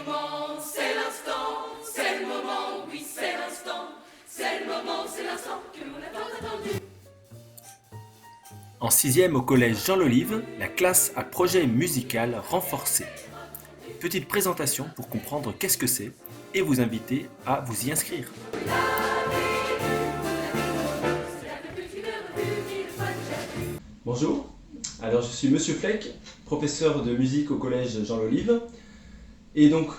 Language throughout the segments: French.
moment, c'est l'instant, c'est le moment, oui c'est l'instant, c'est le moment, c'est l'instant que l'on a tant attendu. En 6e au collège Jean Lolive, la classe à projet musical renforcé. Petite présentation pour comprendre qu'est-ce que c'est et vous inviter à vous y inscrire. Bonjour, alors je suis Monsieur Fleck, professeur de musique au collège Jean Lolive. Et donc,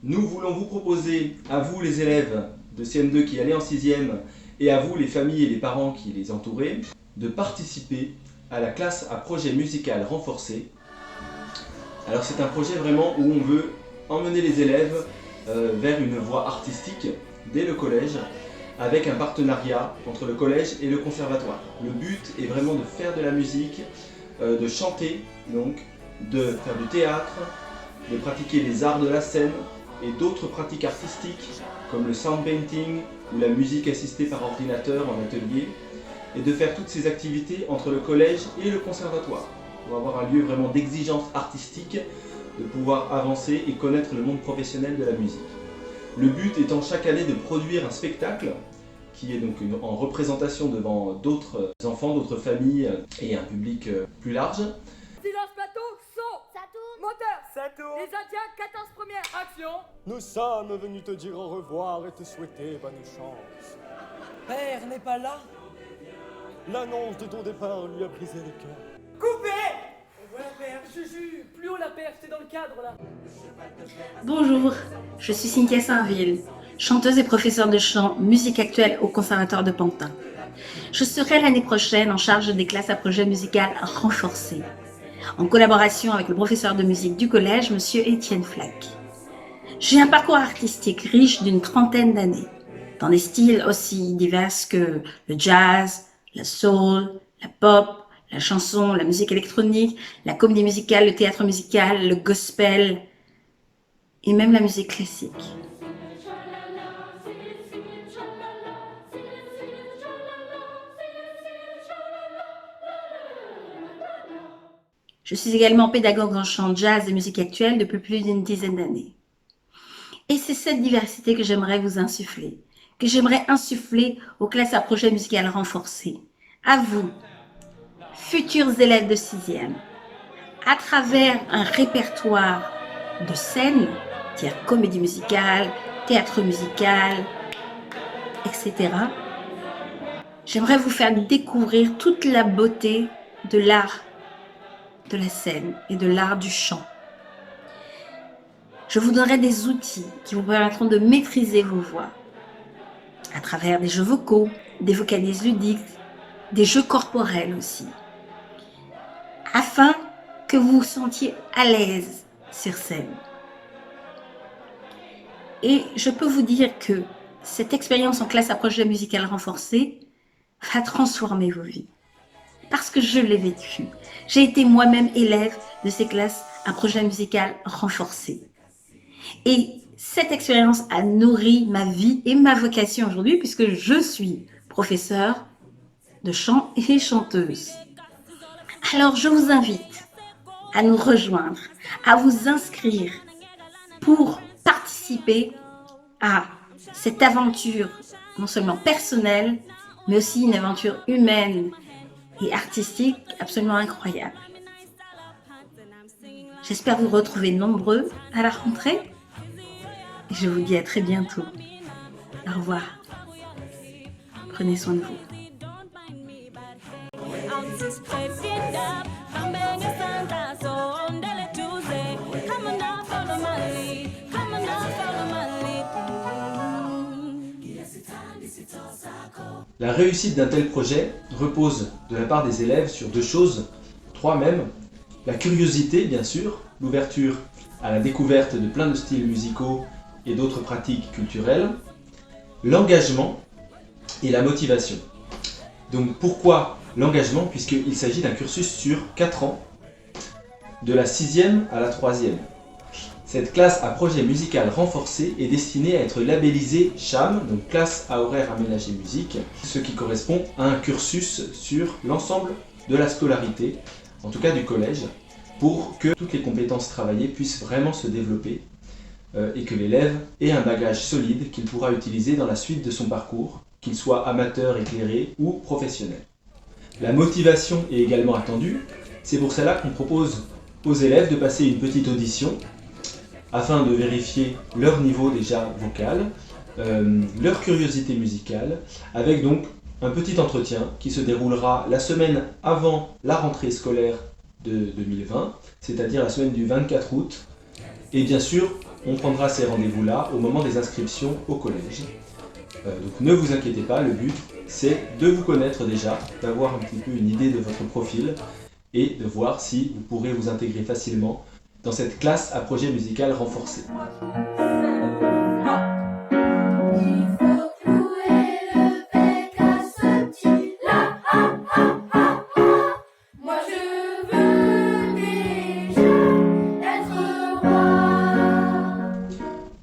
nous voulons vous proposer, à vous les élèves de CM2 qui allaient en 6e, et à vous les familles et les parents qui les entouraient, de participer à la classe à projet musical renforcé. Alors c'est un projet vraiment où on veut emmener les élèves vers une voie artistique dès le collège, avec un partenariat entre le collège et le conservatoire. Le but est vraiment de faire de la musique, de chanter, donc, de faire du théâtre, de pratiquer les arts de la scène et d'autres pratiques artistiques comme le sound painting ou la musique assistée par ordinateur en atelier, et de faire toutes ces activités entre le collège et le conservatoire pour avoir un lieu vraiment d'exigence artistique, de pouvoir avancer et connaître le monde professionnel de la musique. Le but étant chaque année de produire un spectacle qui est donc en représentation devant d'autres enfants, d'autres familles et un public plus large. Silence plateau, son. Ça tourne. Moteur. Ça tourne. Les Indiens, 14 premières. Action. Nous sommes venus te dire au revoir et te souhaiter bonne chance. Père n'est pas là. L'annonce de ton départ lui a brisé le cœur. Coupé. Voilà père, Juju, plus haut la perche, t'es dans le cadre là. Bonjour, je suis Cynthia Saint-Ville, chanteuse et professeure de chant musique actuelle au Conservatoire de Pantin. Je serai l'année prochaine en charge des classes à projet musical renforcé, en collaboration avec le professeur de musique du collège, Monsieur Étienne Flack. J'ai un parcours artistique riche d'une trentaine d'années, dans des styles aussi divers que le jazz, la soul, la pop, la chanson, la musique électronique, la comédie musicale, le théâtre musical, le gospel et même la musique classique. Je suis également pédagogue en chant jazz et musique actuelle depuis plus d'une dizaine d'années. Et c'est cette diversité que j'aimerais vous insuffler, que j'aimerais insuffler aux classes à projet musical renforcé. À vous, futurs élèves de 6e, à travers un répertoire de scènes, c'est-à-dire comédie musicale, théâtre musical, etc. J'aimerais vous faire découvrir toute la beauté de l'art de la scène et de l'art du chant. Je vous donnerai des outils qui vous permettront de maîtriser vos voix à travers des jeux vocaux, des vocalises ludiques, des jeux corporels aussi, afin que vous vous sentiez à l'aise sur scène. Et je peux vous dire que cette expérience en classe à projet musical renforcé va transformer vos vies. Parce que je l'ai vécu. J'ai été moi-même élève de ces classes à projet musical renforcé. Et cette expérience a nourri ma vie et ma vocation aujourd'hui, puisque je suis professeure de chant et chanteuse. Alors je vous invite à nous rejoindre, à vous inscrire pour participer à cette aventure non seulement personnelle, mais aussi une aventure humaine et artistique absolument incroyable. J'espère vous retrouver nombreux à la rentrée et je vous dis à très bientôt. Au revoir. Prenez soin de vous. La réussite d'un tel projet repose de la part des élèves sur deux choses, trois même. La curiosité, bien sûr, l'ouverture à la découverte de plein de styles musicaux et d'autres pratiques culturelles, l'engagement et la motivation. Donc pourquoi l'engagement? Puisqu'il s'agit d'un cursus sur 4 ans, de la 6e à la 3e. Cette classe à projet musical renforcé est destinée à être labellisée CHAM, donc classe à horaire aménagé musique, ce qui correspond à un cursus sur l'ensemble de la scolarité, en tout cas du collège, pour que toutes les compétences travaillées puissent vraiment se développer et que l'élève ait un bagage solide qu'il pourra utiliser dans la suite de son parcours, qu'il soit amateur éclairé ou professionnel. La motivation est également attendue, c'est pour cela qu'on propose aux élèves de passer une petite audition afin de vérifier leur niveau déjà vocal, leur curiosité musicale, avec donc un petit entretien qui se déroulera la semaine avant la rentrée scolaire de 2020, c'est-à-dire la semaine du 24 août. Et bien sûr, on prendra ces rendez-vous-là au moment des inscriptions au collège. Donc ne vous inquiétez pas, le but c'est de vous connaître déjà, d'avoir un petit peu une idée de votre profil et de voir si vous pourrez vous intégrer facilement dans cette classe à projet musical renforcé.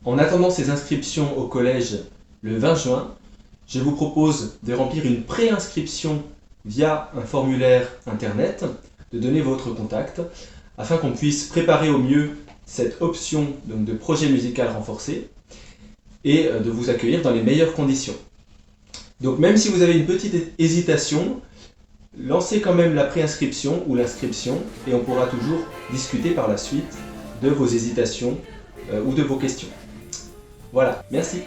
En attendant ces inscriptions au collège le 20 juin, je vous propose de remplir une pré-inscription via un formulaire internet, de donner votre contact, afin qu'on puisse préparer au mieux cette option donc, de projet musical renforcé et de vous accueillir dans les meilleures conditions. Donc même si vous avez une petite hésitation, lancez quand même la pré-inscription ou l'inscription et on pourra toujours discuter par la suite de vos hésitations ou de vos questions. Voilà, merci.